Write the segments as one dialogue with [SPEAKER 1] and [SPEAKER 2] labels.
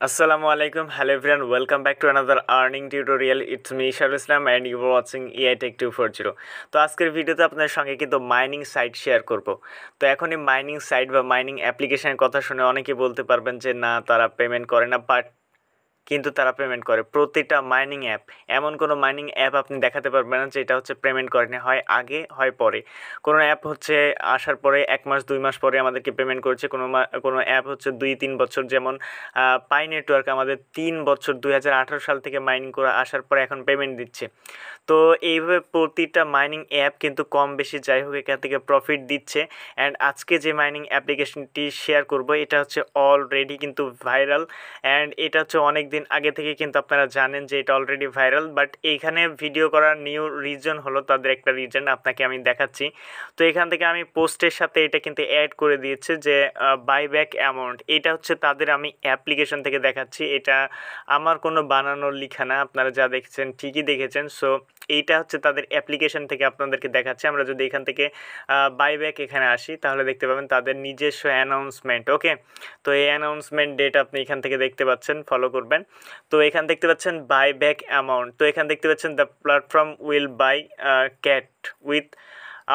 [SPEAKER 1] Assalamualaikum, hello everyone, welcome back to another earning tutorial. It's me Esarul and you are watching AI Tech 240. তো আজকের ভিডিওতে আপনাদের সঙ্গে কিন্তু মাইনিং সাইট শেয়ার করব। তো এখন এই মাইনিং সাইট বা মাইনিং অ্যাপ্লিকেশনের কথা শুনে অনেকে বলতে পারবেন যে না তারা পেমেন্ট করে না, বাট কিন্তু তারা পেমেন্ট করে। প্রতিটা মাইনিং অ্যাপ, এমন কোনো মাইনিং অ্যাপ আপনি দেখাতে পারবেন না যেটা হচ্ছে পেমেন্ট করেনি, হয় আগে হয় পরে। কোনো অ্যাপ হচ্ছে আসার পরে 1 মাস 2 মাস পরে আমাদেরকে পেমেন্ট করেছে, কোনো অ্যাপ হচ্ছে 2-3 বছর, যেমন পাই নেটওয়ার্ক আমাদের 3 বছর 2018 সাল থেকে মাইনিং করে আসার পরে এখন পেমেন্ট দিচ্ছে। তো এইভাবে প্রতিটা মাইনিং অ্যাপ কিন্তু কম বেশি যাই হোক এখান থেকে প্রফিট দিচ্ছে। অ্যান্ড আজকে যে মাইনিং অ্যাপ্লিকেশনটি শেয়ার করব এটা হচ্ছে অলরেডি কিন্তু ভাইরাল, অ্যান্ড এটা হচ্ছে অনেক দিন আগে থেকে কিন্তু আপনারা জানেন যে এটা অলরেডি ভাইরাল। বাট এইখানে ভিডিও করার নিউ রিজন হলো, তাদের একটা রিজন আপনাকে আমি দেখাচ্ছি। তো এখান থেকে আমি পোস্টের সাথে এটা কিন্তু অ্যাড করে দিয়েছে যে বাইব্যাক অ্যামাউন্ট, এটা হচ্ছে তাদের, আমি অ্যাপ্লিকেশন থেকে দেখাচ্ছি, এটা আমার কোনো বানানোর লেখা না, আপনারা যা দেখেছেন ঠিকই দেখেছেন। সো এইটা হচ্ছে তাদের অ্যাপ্লিকেশন থেকে আপনাদেরকে দেখাচ্ছে। আমরা যদি এখান থেকে বাইব্যাক এখানে আসি তাহলে দেখতে পাবেন তাদের নিজস্ব অ্যানাউন্সমেন্ট। ওকে, তো এই অ্যানাউন্সমেন্ট ডেট আপনি এখান থেকে দেখতে পাচ্ছেন, ফলো করবেন। তো এখান দেখতে পাচ্ছেন বাইব্যাক অ্যামাউন্ট, তো এখান দেখতে পাচ্ছেন the platform will by cat with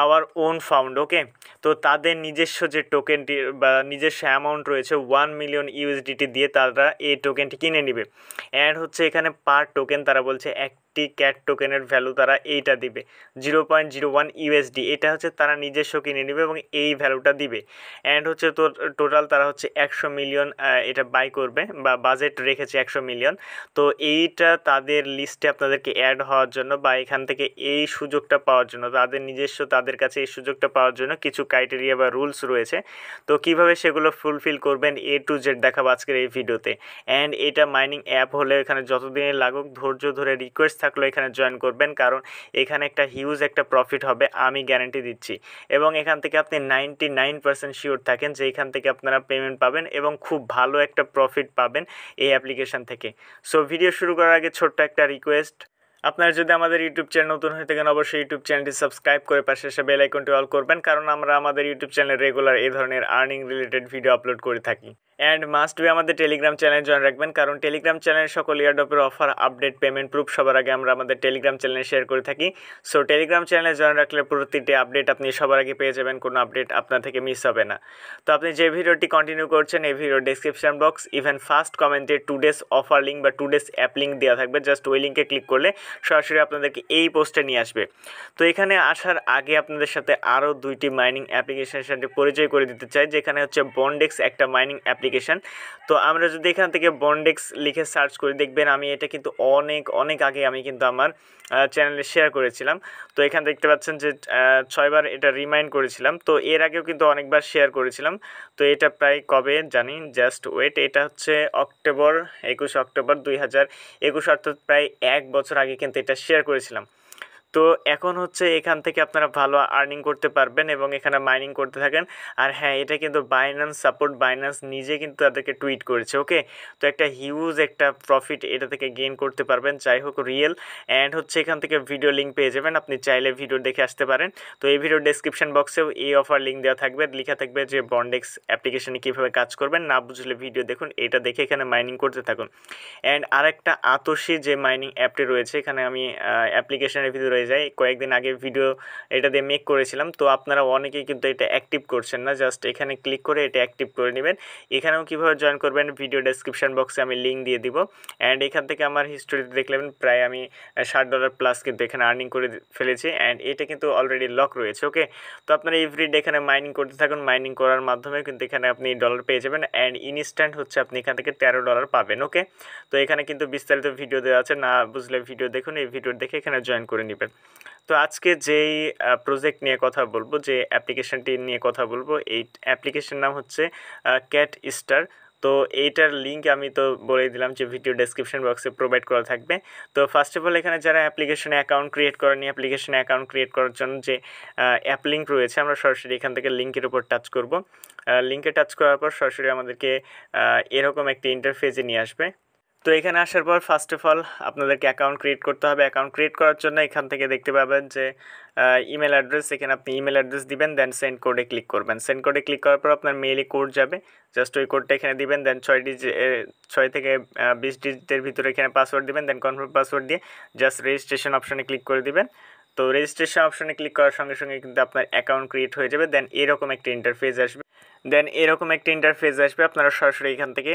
[SPEAKER 1] our own found. Okay, তো তাদের নিজস্ব যে টোকেনটি বা নিজস্ব অ্যামাউন্ট রয়েছে 1 মিলিয়ন ইউএসডিটি দিয়ে তারা এই টোকেনটি কিনে নেবে। অ্যান্ড হচ্ছে এখানে পার টোকেন তারা বলছে একটি ক্যাট টোকেনের ভ্যালু তারা এইটা দিবে 0.01 ইউএসডি, এটা হচ্ছে তারা নিজস্ব কিনে নেবে এবং এই ভ্যালুটা দিবে। অ্যান্ড হচ্ছে তো টোটাল তারা হচ্ছে 100 মিলিয়ন এটা বাই করবে বা বাজেট রেখেছে 100 মিলিয়ন। তো এইটা তাদের লিস্টে আপনাদেরকে অ্যাড হওয়ার জন্য বা এখান থেকে এই সুযোগটা পাওয়ার জন্য, তাদের নিজস্ব তাদের কাছে এই সুযোগটা পাওয়ার জন্য কিছু ক্রাইটেরিয়া বা রুলস রয়েছে। তো কিভাবে সেগুলো ফুলফিল করবেন A to Z দেখাবো আজকের এই ভিডিওতে। অ্যান্ড এটা মাইনিং অ্যাপ হলে এখানে যতদিনে লাগুক ধৈর্য ধরে রিকোয়েস্ট থাকলে এখানে জয়েন করবেন, কারণ এখানে একটা হিউজ একটা প্রফিট হবে, আমি গ্যারান্টি দিচ্ছি। এবং এখান থেকে আপনি 99% শিওর থাকেন যে এখান থেকে আপনারা পেমেন্ট পাবেন এবং খুব ভালো একটা প্রফিট পাবেন এই অ্যাপ্লিকেশন থেকে। সো ভিডিও শুরু করার আগে ছোট্ট একটা রিকোয়েস্ট, আপনারা যদি আমাদের ইউটিউব চ্যানেল নতুন হয়ে থাকেন অবশ্যই ইউটিউব চ্যানেলটি সাবস্ক্রাইব করে পাশে এসে বেল আইকনটি অল করবেন, কারণ আমরা আমাদের ইউটিউব চ্যানেলে রেগুলার এই ধরনের আর্নিং রিলেটেড ভিডিও আপলোড করে থাকি। অ্যান্ড মাস্ট বি আমাদের টেলিগ্রাম চ্যানেল জয়েন রাখবেন, কারণ টেলিগ্রাম চ্যানেলের সকল ইয়ারড্রপের অফার, আপডেট, পেমেন্ট প্রুফ সবার আগে আমরা আমাদের টেলিগ্রাম চ্যানেলে শেয়ার করে থাকি। সো টেলিগ্রাম চ্যানেলে জয়েন রাখলে প্রতিটি আপডেট আপনি সবার আগে পেয়ে যাবেন, কোনো আপডেট আপনার থেকে মিস হবে না। তো আপনি যে ভিডিওটি কন্টিনিউ করছেন এই ভিডিওর ডেসক্রিপশন বক্স ইভেন ফার্স্ট কমেন্টে টুডেস অফার লিঙ্ক বা টুডেস অ্যাপ লিঙ্ক দেওয়া থাকবে, জাস্ট ওই লিঙ্কে ক্লিক করলে সরাসরি আপনাদেরকে এই পোস্টে নিয়ে আসবে। তো এখানে আসার আগে আপনাদের সাথে আরও 2টি মাইনিং অ্যাপ্লিকেশনের সাথে পরিচয় করে দিতে চাই, যেখানে হচ্ছে বন্ডেক্স একটা মাইনিং অ্যাপ্লিকেশন। তো আমরা যদি এখান থেকে বন্ডেক্স লিখে সার্চ করি দেখবেন আমি এটা কিন্তু অনেক আগে আমি কিন্তু আমার চ্যানেলে শেয়ার করেছিলাম। তো এখানে দেখতে পাচ্ছেন যে 6 বার এটা রিমাইন্ড করেছিলাম, তো এর আগেও কিন্তু অনেকবার শেয়ার করেছিলাম। তো এটা প্রায় কবে জানি, জাস্ট ওয়েট, এটা হচ্ছে 21 অক্টোবর 2021, অর্থাৎ প্রায় 1 বছর আগে কিন্তু এটা শেয়ার করেছিলাম। তো এখন হচ্ছে এখান থেকে আপনারা ভালো আর্নিং করতে পারবেন এবং এখানে মাইনিং করতে থাকেন। আর হ্যাঁ, এটা কিন্তু বাইন্যান্স সাপোর্ট, বাইন্যান্স নিজে কিন্তু তাদেরকে টুইট করেছে। ওকে, তো একটা হিউজ একটা প্রফিট এটা থেকে গেইন করতে পারবেন, যাই হোক রিয়েল। অ্যান্ড হচ্ছে এখান থেকে ভিডিও লিঙ্ক পেয়ে যাবেন, আপনি চাইলে ভিডিও দেখে আসতে পারেন। তো এই ভিডিওর ডেসক্রিপশন বক্সেও এই অফার লিঙ্ক দেওয়া থাকবে, লেখা থাকবে যে বন্ডেক্স অ্যাপ্লিকেশনে কীভাবে কাজ করবেন। না বুঝলে ভিডিও দেখুন, এটা দেখে এখানে মাইনিং করতে থাকুন। অ্যান্ড আরেকটা আতসী যে মাইনিং অ্যাপটি রয়েছে, এখানে আমি অ্যাপ্লিকেশনের ভিতরে যাই, কয়েকদিন আগে ভিডিও এটা দিয়ে মেক করেছিলাম। তো আপনারা অনেকেই কিন্তু এটা অ্যাক্টিভ করছেন না, জাস্ট এখানে ক্লিক করে এটা অ্যাক্টিভ করে নেবেন। এখানেও কীভাবে জয়েন করবেন ভিডিও ডেসক্রিপশন বক্সে আমি লিঙ্ক দিয়ে দিব। অ্যান্ড এখান থেকে আমার হিস্টোরিতে দেখলেন প্রায় আমি $60 প্লাস কিন্তু এখানে আর্নিং করে ফেলেছি, অ্যান্ড এটা কিন্তু অলরেডি লক রয়েছে। ওকে, তো আপনারা এভরিডে এখানে মাইনিং করতে থাকুন, মাইনিং করার মাধ্যমে কিন্তু এখানে আপনি ডলার পেয়ে যাবেন, অ্যান্ড ইনস্ট্যান্ট হচ্ছে আপনি এখান থেকে $13 পাবেন। ওকে, তো এখানে কিন্তু বিস্তারিত ভিডিও দেওয়া আছে, না বুঝলে ভিডিও দেখুন, এই ভিডিও দেখে এখানে জয়েন করে নেবেন। তো আজকে যেই প্রজেক্ট নিয়ে কথা বলবো, যে অ্যাপ্লিকেশনটি নিয়ে কথা বলবো, এই অ্যাপ্লিকেশন নাম হচ্ছে ক্যাটস্টার। তো এইটার লিঙ্ক আমি তো বলে দিলাম যে ভিডিও ডেসক্রিপশন বক্সে প্রোভাইড করা থাকবে। তো ফার্স্ট অফ অল এখানে যারা অ্যাপ্লিকেশনে অ্যাকাউন্ট ক্রিয়েট করেনি, অ্যাপ্লিকেশনে অ্যাকাউন্ট ক্রিয়েট করার জন্য যে অ্যাপ লিঙ্ক রয়েছে, আমরা সরাসরি এখান থেকে লিঙ্কের উপর টাচ করব। লিঙ্কে টাচ করার পর সরাসরি আমাদেরকে এরকম একটি ইন্টারফেসে নিয়ে আসবে। তো এখানে আসার পর ফার্স্ট অফ অল আপনাদেরকে অ্যাকাউন্ট ক্রিয়েট করতে হবে। অ্যাকাউন্ট ক্রিয়েট করার জন্য এখান থেকে দেখতে পাবেন যে ইমেল অ্যাড্রেস, এখানে আপনি ইমেল অ্যাড্রেস দিবেন, দেন সেন্ড কোডে ক্লিক করবেন। সেন্ড কোডে ক্লিক করার পর আপনার মেইলে কোড যাবে, জাস্ট ওই কোডটা এখানে দিবেন, দেন 6 থেকে 20 ডিজিটের ভিতরে এখানে পাসওয়ার্ড দিবেন, দেন কনফার্ম পাসওয়ার্ড দিয়ে জাস্ট রেজিস্ট্রেশন অপশনে ক্লিক করে দিবেন। তো রেজিস্ট্রেশন অপশনে ক্লিক করার সঙ্গে সঙ্গে কিন্তু আপনার অ্যাকাউন্ট ক্রিয়েট হয়ে যাবে। দেন এরকম একটা ইন্টারফেস আসবে। আপনারা সরাসরি এখান থেকে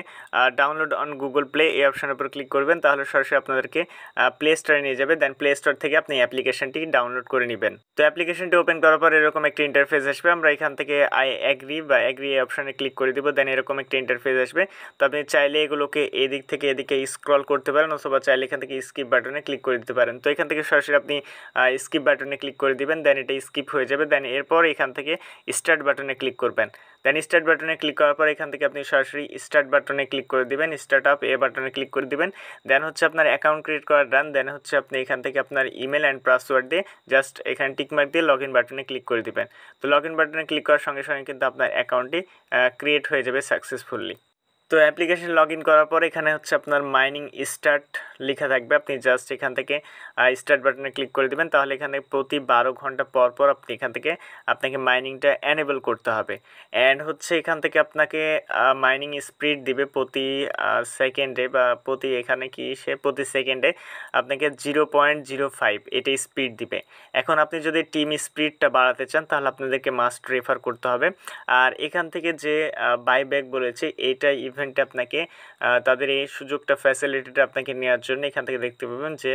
[SPEAKER 1] ডাউনলোড অন গুগল প্লে এই অপশনের উপর ক্লিক করবেন, তাহলে সরাসরি আপনাদেরকে প্লে স্টোরে নিয়ে যাবে। দেন প্লে স্টোর থেকে আপনি অ্যাপ্লিকেশনটি ডাউনলোড করে নেবেন। তো অ্যাপ্লিকেশনটি ওপেন করার পর এরকম একটা ইন্টারফেস আসবে। আমরা এখান থেকে আই অ্যাগ্রি এই অপশনে ক্লিক করে দিব, দেন এরকম একটা ইন্টারফেস আসবে। তো আপনি চাইলে এগুলোকে এদিক থেকে এদিকে স্ক্রল করতে পারেন, অথবা চাইলে এখান থেকে স্কিপ বাটনে ক্লিক করে দিতে পারেন। তো এখান থেকে সরাসরি আপনি স্কিপ বাটনে ক্লিক করে দিবেন, দেন এটা স্কিপ হয়ে যাবে। দেন এরপর এখান থেকে স্টার্ট বাটনে ক্লিক করবেন। দেন স্টার্ট বাটনে ক্লিক করার পর এখান থেকে আপনি সরাসরি স্টার্ট বাটনে ক্লিক করে দিবেন, স্টার্ট আপ বাটনে ক্লিক করে দিবেন। দেন হচ্ছে আপনার অ্যাকাউন্ট ক্রিয়েট করা ডান। দেন হচ্ছে আপনি এখান থেকে আপনার ইমেল অ্যান্ড পাসওয়ার্ড দিয়ে জাস্ট এখানে টিকমার্ক দিয়ে লগ ইন বাটনে ক্লিক করে দিবেন। তো লগ ইন বাটনে ক্লিক করার সঙ্গে সঙ্গে কিন্তু আপনার অ্যাকাউন্টটি ক্রিয়েট হয়ে যাবে সাকসেসফুলি। তো অ্যাপ্লিকেশন লগ ইন করার পর এখানে হচ্ছে আপনার মাইনিং স্টার্ট লেখা থাকবে, আপনি জাস্ট এখান থেকে স্টার্ট বাটনে ক্লিক করে দেবেন। তাহলে এখানে প্রতি 12 ঘন্টা পর পর আপনি এখান থেকে আপনাকে মাইনিংটা এনেবল করতে হবে। অ্যান্ড হচ্ছে এখান থেকে আপনাকে মাইনিং স্পিড দিবে প্রতি সেকেন্ডে, বা প্রতি সেকেন্ডে আপনাকে 0.05 এটাই স্পিড দিবে। এখন আপনি যদি টিম স্পিডটা বাড়াতে চান তাহলে আপনাদেরকে মাস্ট রেফার করতে হবে। আর এখান থেকে যে বাইব্যাক বলেছে এইটা ইভেন্টে আপনাকে তাদের এই সুযোগটা ফ্যাসিলিটিটা আপনাকে নেওয়ার জন্য এখান থেকে দেখতে পাবেন যে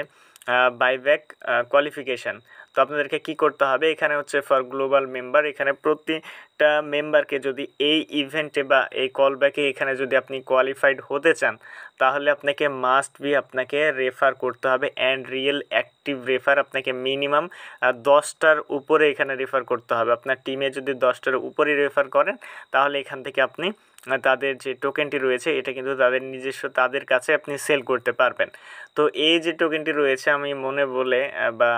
[SPEAKER 1] বাইব্যাক কোয়ালিফিকেশান। তো আপনাদেরকে কি করতে হবে, এখানে হচ্ছে ফর গ্লোবাল মেম্বার, এখানে প্রতিটা মেম্বারকে যদি এই ইভেন্টে বা এই কলব্যাকে এখানে যদি আপনি কোয়ালিফাইড হতে চান তাহলে আপনাকে রেফার করতে হবে। অ্যান্ড রিয়েল অ্যাক্টিভ রেফার আপনাকে মিনিমাম 10টার উপরে এখানে রেফার করতে হবে। আপনার টিমে যদি 10টার উপরে রেফার করেন তাহলে এখান থেকে আপনি তাদের যে টোকেনটি রয়েছে এটা কিন্তু তাদের নিজস্ব, তাদের কাছে আপনি সেল করতে পারবেন। তো এই যে টোকেনটি রয়েছে আমি মনে বলে বা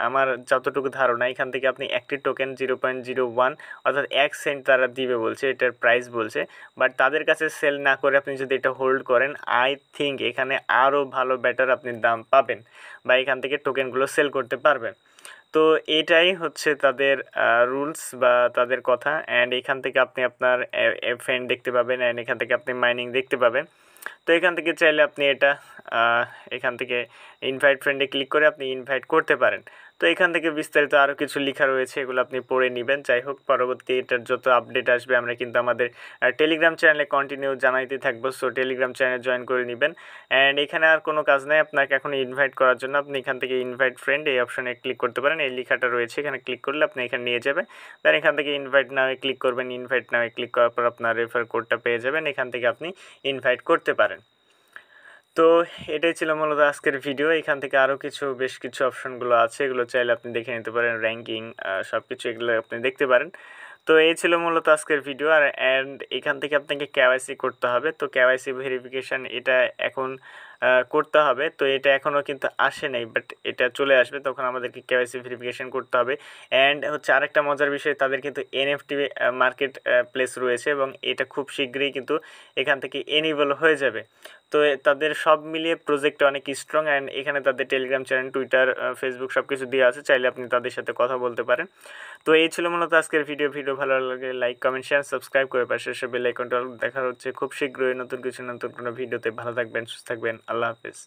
[SPEAKER 1] আমার যতটুকু ধারণা এখান থেকে আপনি একটি টোকেন 0.01 অর্থাৎ 1 সেন্ট তারা দিবে বলছে, এটার প্রাইস বলছে। বাট তাদের কাছে সেল না করে আপনি যদি এটা হোল্ড করেন আই থিঙ্ক এখানে আরও ভালো বেটার আপনি দাম পাবেন বা এখান থেকে টোকেনগুলো সেল করতে পারবেন। তো এটাই হচ্ছে তাদের রুলস বা তাদের কথা। অ্যান্ড এখান থেকে আপনি আপনার ফ্রেন্ড দেখতে পাবেন, অ্যান্ড এখান থেকে আপনি মাইনিং দেখতে পাবেন। তো এখান থেকে চাইলে আপনি এটা এখান থেকে ইনভাইট ফ্রেন্ডে ক্লিক করে আপনি ইনভাইট করতে পারেন। তো এখান থেকে বিস্তারিত আরও কিছু লেখা রয়েছে, এগুলো আপনি পড়ে নেবেন। যাই হোক, পরবর্তী এটার যত আপডেট আসবে আমরা কিন্তু আমাদের টেলিগ্রাম চ্যানেলে কন্টিনিউ জানাইতে থাকবো। সো টেলিগ্রাম চ্যানেলে জয়েন করে নেবেন। অ্যান্ড এখানে আর কোনো কাজ নাই, আপনাকে এখন ইনভাইট করার জন্য আপনি এখান থেকে ইনভাইট ফ্রেন্ড এই অপশনে ক্লিক করতে পারেন। এই লেখাটা রয়েছে, এখানে ক্লিক করলে আপনি এখানে নিয়ে যাবে। দেন এখান থেকে ইনভাইট নাও ক্লিক করবেন। ইনভাইট নাও ক্লিক করার পর আপনার রেফার কোডটা পেয়ে যাবেন, এখান থেকে আপনি ইনভাইট করতে পারেন। তো এটাই ছিল মূলত আজকের ভিডিও। এখান থেকে আরও বেশ কিছু অপশনগুলো আছে, এগুলো চাইলে আপনি দেখে নিতে পারেন, র্যাঙ্কিং সব কিছু এগুলো আপনি দেখতে পারেন। তো এই ছিল মূলত আজকের ভিডিও। আর অ্যান্ড এখান থেকে আপনাকে কেওয়াইসি করতে হবে। তো কেওয়াইসি ভেরিফিকেশান এটা এখন করতে হবে। তো এটা এখনও কিন্তু আসে নাই, বাট এটা চলে আসবে, তখন আমাদেরকে কেওয়াইসি ভেরিফিকেশান করতে হবে। অ্যান্ড হচ্ছে আরেকটা মজার বিষয়, তাদের কিন্তু এনএফটি মার্কেট প্লেস রয়েছে এবং এটা খুব শীঘ্রই কিন্তু এখান থেকে এনেবল হয়ে যাবে। তো তাদের সব মিলিয়ে প্রজেক্ট অনেক স্ট্রং। অ্যান্ড এখানে তাদের টেলিগ্রাম চ্যানেল, টুইটার, ফেসবুক সব কিছু দেওয়া আছে, চাইলে আপনি তাদের সাথে কথা বলতে পারেন। তো এই ছিল মূলত আজকের ভিডিও ভালো লাগে লাইক, কমেন্ট, শেয়ার, সাবস্ক্রাইব করে পাশে বেল আইকনটা দেখা হচ্ছে খুব শীঘ্রই নতুন কোনো ভিডিওতে। ভালো থাকবেন, সুস্থ থাকবেন, আল্লাহ হাফেজ।